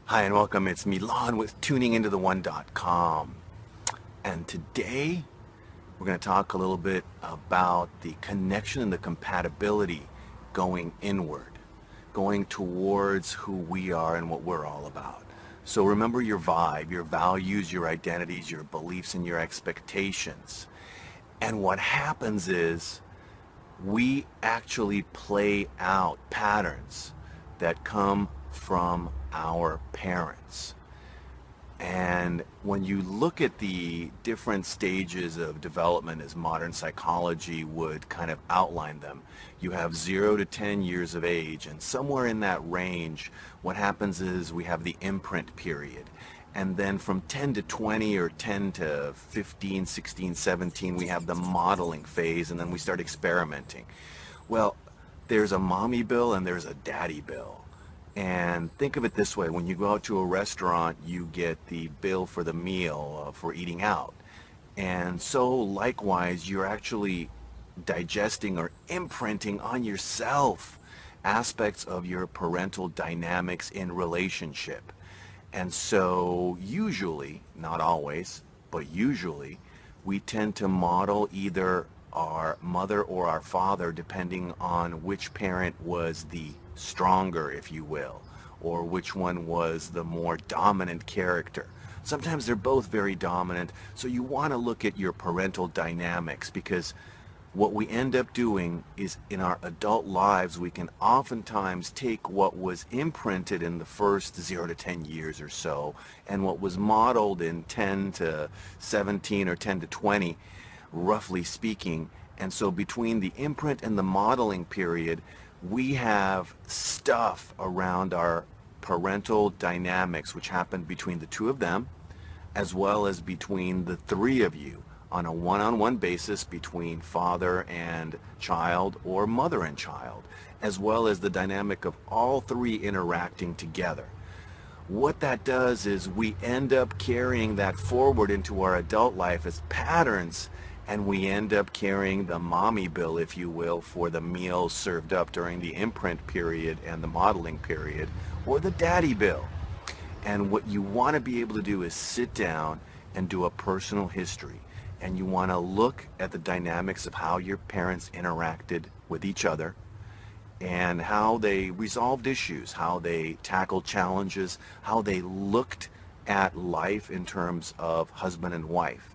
Hi and welcome. It's Milan with tuningintotheone.com. And today we're going to talk a little bit about the connection and the compatibility going inward, going towards who we are and what we're all about. So remember your vibe, your values, your identities, your beliefs, and your expectations. And what happens is we actually play out patterns that come from our parents. And when you look at the different stages of development as modern psychology would kind of outline them, you have 0 to 10 years of age, and somewhere in that range, what happens is we have the imprint period. And then from 10 to 20 or 10 to 15, 16, 17, we have the modeling phase, and then we start experimenting. Well, there's a mommy bill and there's a daddy bill. And think of it this way, when you go out to a restaurant, you get the bill for the meal for eating out. And so likewise, you're actually digesting or imprinting on yourself aspects of your parental dynamics in relationship. And so usually, not always, but usually, we tend to model either our mother or our father depending on which parent was the stronger, if you will, or which one was the more dominant character. Sometimes they're both very dominant, so you want to look at your parental dynamics, because what we end up doing is in our adult lives, we can oftentimes take what was imprinted in the first 0 to 10 years or so and what was modeled in 10 to 17 or 10 to 20, roughly speaking. And so between the imprint and the modeling period, we have stuff around our parental dynamics which happened between the two of them, as well as between the three of you on a one-on-one basis between father and child or mother and child, as well as the dynamic of all three interacting together. What that does is we end up carrying that forward into our adult life as patterns, and we end up carrying the mommy bill, if you will, for the meals served up during the imprint period and the modeling period, or the daddy bill. And what you want to be able to do is sit down and do a personal history. And you want to look at the dynamics of how your parents interacted with each other and how they resolved issues, how they tackled challenges, how they looked at life in terms of husband and wife.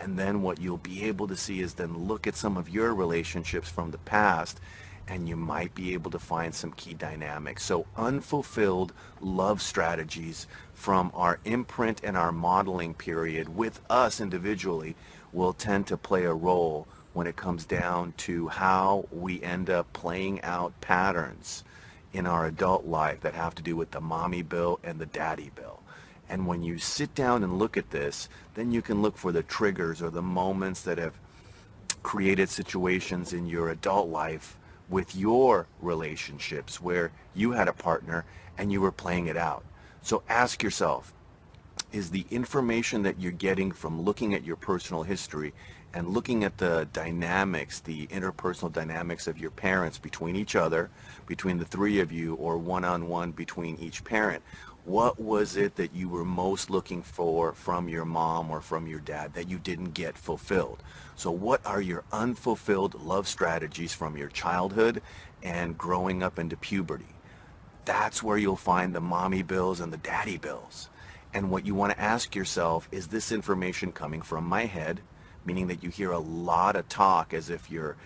And then what you'll be able to see is then look at some of your relationships from the past, and you might be able to find some key dynamics. So unfulfilled love strategies from our imprint and our modeling period with us individually will tend to play a role when it comes down to how we end up playing out patterns in our adult life that have to do with the mommy bill and the daddy bill. And when you sit down and look at this, then you can look for the triggers or the moments that have created situations in your adult life with your relationships where you had a partner and you were playing it out. So ask yourself, is the information that you're getting from looking at your personal history and looking at the dynamics, the interpersonal dynamics of your parents between each other, between the three of you, or one-on-one between each parent, what was it that you were most looking for from your mom or from your dad that you didn't get fulfilled? So what are your unfulfilled love strategies from your childhood and growing up into puberty? That's where you'll find the mommy bills and the daddy bills. And what you want to ask yourself, is this information coming from my head, meaning that you hear a lot of talk as if your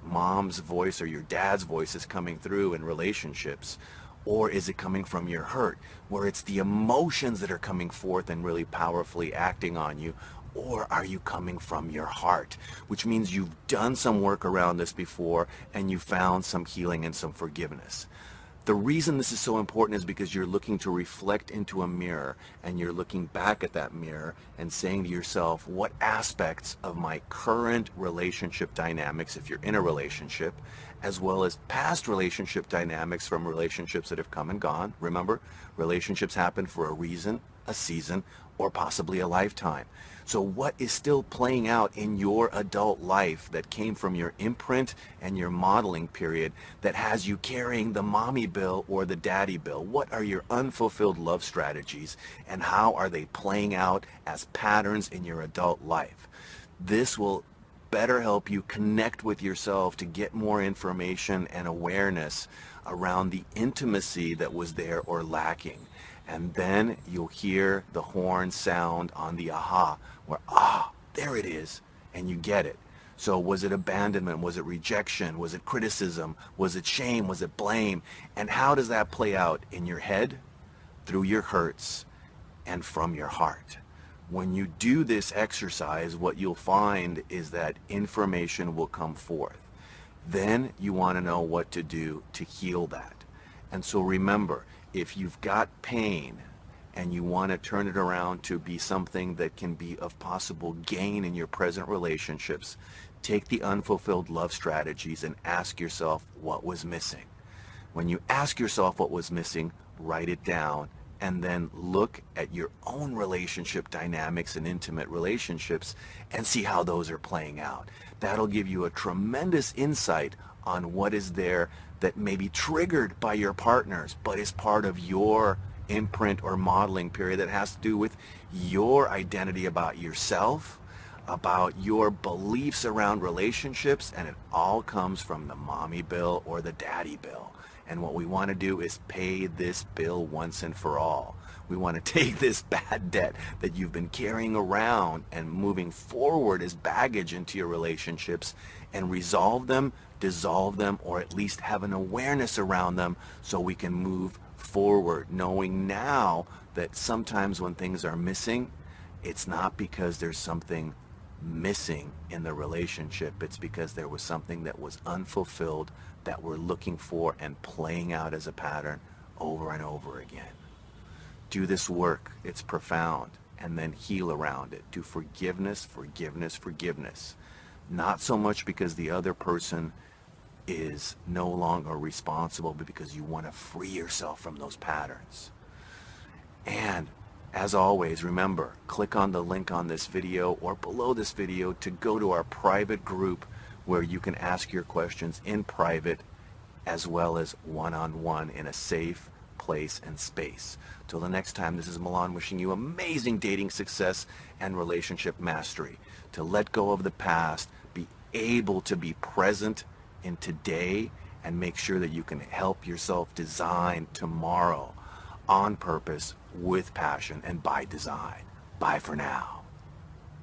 mom's voice or your dad's voice is coming through in relationships, or is it coming from your hurt, where it's the emotions that are coming forth and really powerfully acting on you? Or are you coming from your heart, which means you've done some work around this before and you found some healing and some forgiveness? The reason this is so important is because you're looking to reflect into a mirror, and you're looking back at that mirror and saying to yourself, what aspects of my current relationship dynamics, if you're in a relationship, as well as past relationship dynamics from relationships that have come and gone. Remember, relationships happen for a reason, a season, or possibly a lifetime. So what is still playing out in your adult life that came from your imprint and your modeling period that has you carrying the mommy bill or the daddy bill? What are your unfulfilled love strategies, and how are they playing out as patterns in your adult life? This will better help you connect with yourself to get more information and awareness around the intimacy that was there or lacking. And then you'll hear the horn sound on the aha, where, there it is, and you get it. So was it abandonment? Was it rejection? Was it criticism? Was it shame? Was it blame? And how does that play out in your head, through your hurts, and from your heart? When you do this exercise, what you'll find is that information will come forth. Then you want to know what to do to heal that. And so remember, if you've got pain and you want to turn it around to be something that can be of possible gain in your present relationships, take the unfulfilled love strategies and ask yourself what was missing. When you ask yourself what was missing, write it down, and then look at your own relationship dynamics and intimate relationships and see how those are playing out. That'll give you a tremendous insight on what is there that may be triggered by your partners, but is part of your imprint or modeling period that has to do with your identity about yourself, about your beliefs around relationships, and it all comes from the mommy bill or the daddy bill. And what we want to do is pay this bill once and for all. We want to take this bad debt that you've been carrying around and moving forward as baggage into your relationships and resolve them, dissolve them, or at least have an awareness around them so we can move forward, knowing now that sometimes when things are missing, it's not because there's something missing in the relationship. It's because there was something that was unfulfilled that we're looking for and playing out as a pattern over and over again. Do this work. It's profound. And then heal around it. Do forgiveness, forgiveness, forgiveness. Not so much because the other person is no longer responsible, but because you want to free yourself from those patterns. And as always, remember, click on the link on this video or below this video to go to our private group where you can ask your questions in private as well as one-on-one in a safe place and space. Till the next time, this is Milan wishing you amazing dating success and relationship mastery. To let go of the past, be able to be present in today, and make sure that you can help yourself design tomorrow on purpose, with passion, and by design. Bye for now.